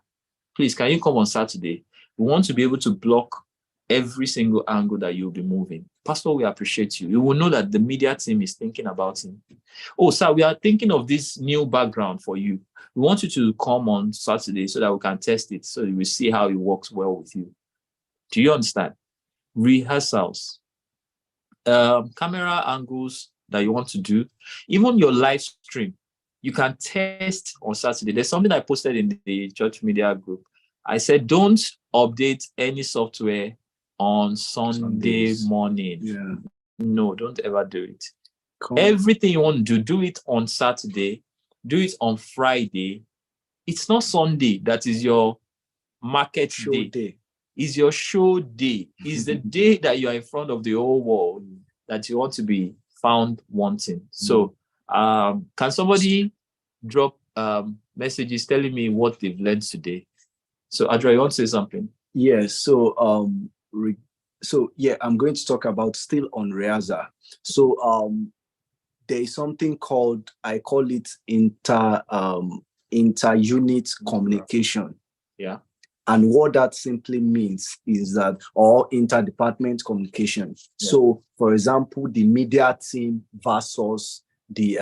Speaker 1: Please, can you come on Saturday? We want to be able to block every single angle that you'll be moving. Pastor, we appreciate you. You will know that the media team is thinking about him. Oh, sir, we are thinking of this new background for you. We want you to come on Saturday so that we can test it, so you will see how it works well with you. Do you understand? Rehearsals. Camera angles that you want to do. Even your live stream, you can test on Saturday. There's something I posted in the church media group. I said, don't update any software on Sunday morning.
Speaker 5: Yeah.
Speaker 1: No, don't ever do it.
Speaker 5: Cool.
Speaker 1: Everything you want to do it on Saturday, do it on Friday. It's not Sunday that is your market day. It's your show day. It's the day that you are in front of the whole world that you want to be found wanting. So can somebody drop messages telling me what they've learned today? So Adra, you want to say something?
Speaker 4: Yes. So I'm going to talk about still on rehearsal. So there is something called, I call it inter-unit communication.
Speaker 1: Yeah.
Speaker 4: And what that simply means is that, or interdepartment communication. Yeah. So, for example, the media team versus the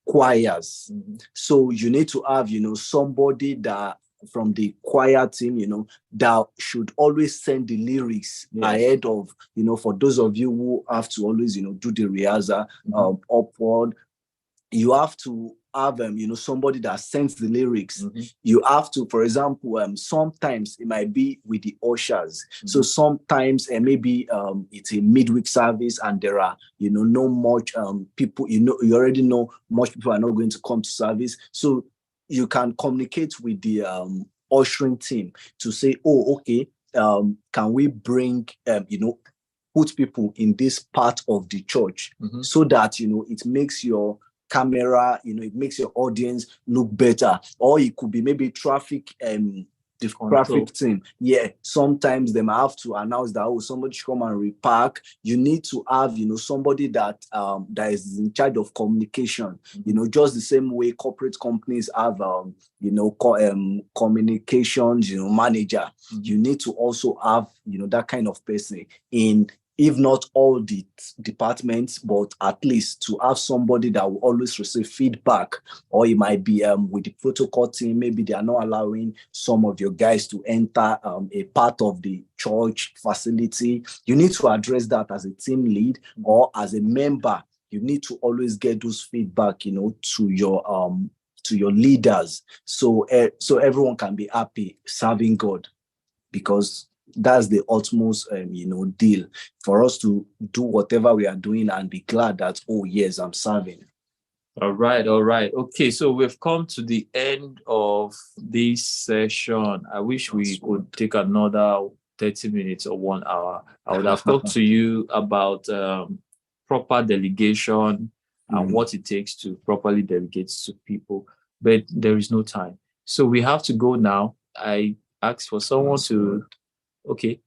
Speaker 4: choirs. So you need to have, somebody that from the choir team, that should always send the lyrics ahead of, for those of you who have to always, do the rehearsal upward. You have to have somebody that sends the lyrics. You have to, for example, sometimes it might be with the ushers. So sometimes maybe it's a midweek service and there are no much people, you already know much people are not going to come to service. So you can communicate with the ushering team to say, oh, okay, can we bring put people in this part of the church so that it makes your camera, it makes your audience look better. Or it could be maybe traffic the traffic team. Yeah, sometimes they might have to announce that, oh, somebody should come and repark. You need to have somebody that that is in charge of communication. Just the same way corporate companies have communications manager. You need to also have that kind of person in, if not all the departments, but at least to have somebody that will always receive feedback. Or it might be with the protocol team, maybe they are not allowing some of your guys to enter a part of the church facility. You need to address that as a team lead or as a member. You need to always get those feedback, to your leaders, so everyone can be happy serving God, because that's the utmost deal for us to do whatever we are doing and be glad that, oh yes, I'm serving.
Speaker 1: All right. Okay, so we've come to the end of this session. I wish we could take another 30 minutes or 1 hour. I would have talked to you about proper delegation and what it takes to properly delegate to people, but there is no time. So we have to go now. I asked for someone to... Okay.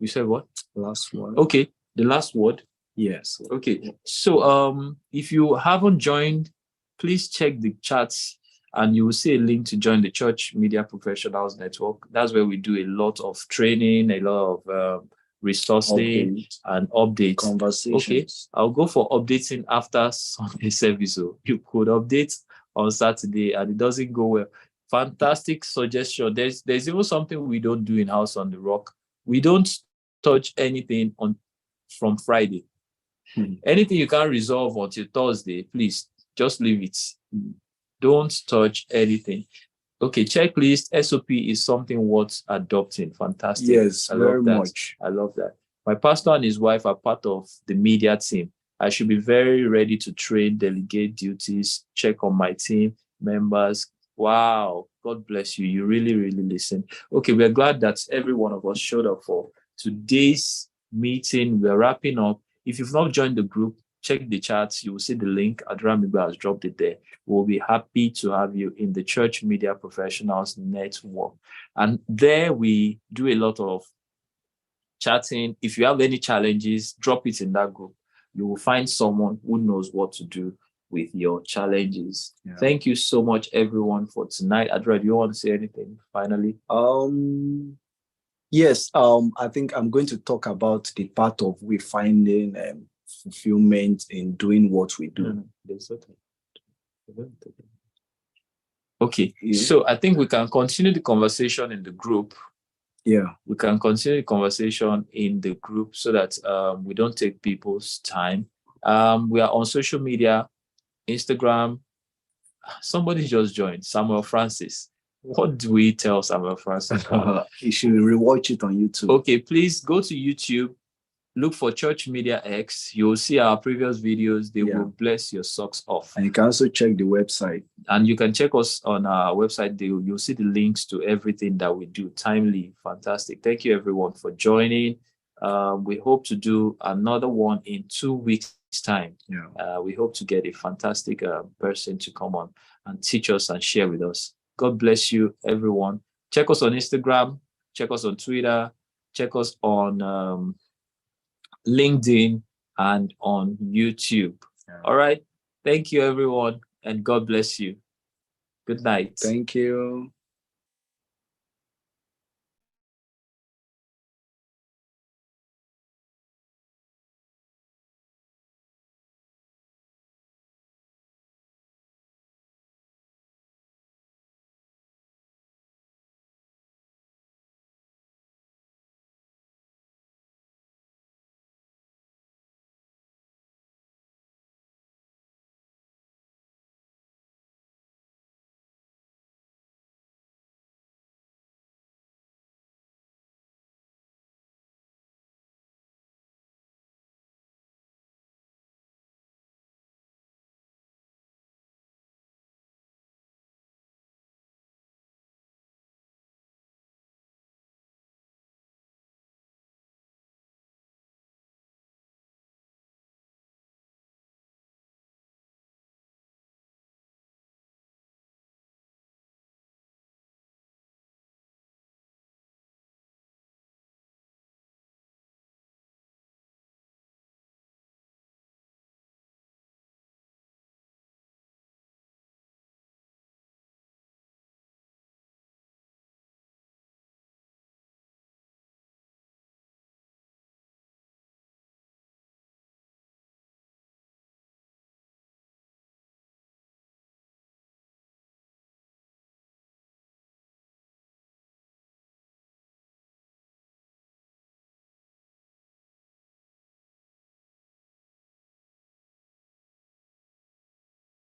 Speaker 1: You said what?
Speaker 5: Last one.
Speaker 1: Okay. The last word.
Speaker 5: Yes.
Speaker 1: Okay. So if you haven't joined, please check the chats and you will see a link to join the Church Media Professionals Network. That's where we do a lot of training, a lot of resourcing and updates.
Speaker 4: Conversations.
Speaker 1: Okay. I'll go for updating after Sunday service. So you could update on Saturday and it doesn't go well. Fantastic suggestion. There's even something we don't do in House on the Rock. We don't touch anything from Friday. Anything you can't resolve until Thursday, please just leave it. Don't touch anything. Okay, checklist, SOP is something worth adopting. Fantastic.
Speaker 4: Yes,
Speaker 1: I
Speaker 4: very
Speaker 1: love that.
Speaker 4: much.
Speaker 1: I love that. My pastor and his wife are part of the media team. I should be very ready to train, delegate duties, check on my team members. Wow, God bless you. You really, really listen. Okay, we're glad that every one of us showed up for today's meeting. We're wrapping up. If you've not joined the group, check the chats. You will see the link. Adramiba has dropped it there. We'll be happy to have you in the Church Media Professionals Network. And there we do a lot of chatting. If you have any challenges, drop it in that group. You will find someone who knows what to do with your challenges. Yeah. Thank you so much, everyone, for tonight. Adra, do you want to say anything finally?
Speaker 4: Yes, I think I'm going to talk about the part of we finding fulfillment in doing what we do.
Speaker 1: Okay, so I think we can continue the conversation in the group.
Speaker 4: Yeah,
Speaker 1: we can continue the conversation in the group so that we don't take people's time. We are on social media, Instagram. Somebody just joined, Samuel Francis. What do we tell Samuel Francis?
Speaker 4: You should rewatch it on YouTube.
Speaker 1: Okay, please go to YouTube, look for Church Media X. You'll see our previous videos. They will bless your socks off.
Speaker 4: And you can also check the website.
Speaker 1: And you can check us on our website. You'll see the links to everything that we do. Timely, fantastic. Thank you, everyone, for joining. We hope to do another one in 2 weeks' time. We hope to get a fantastic person to come on and teach us and share with us. God bless you, everyone. Check us on Instagram. Check us on Twitter. Check us on LinkedIn and on YouTube. All right. Thank you, everyone, and God bless you. Good night.
Speaker 4: Thank you.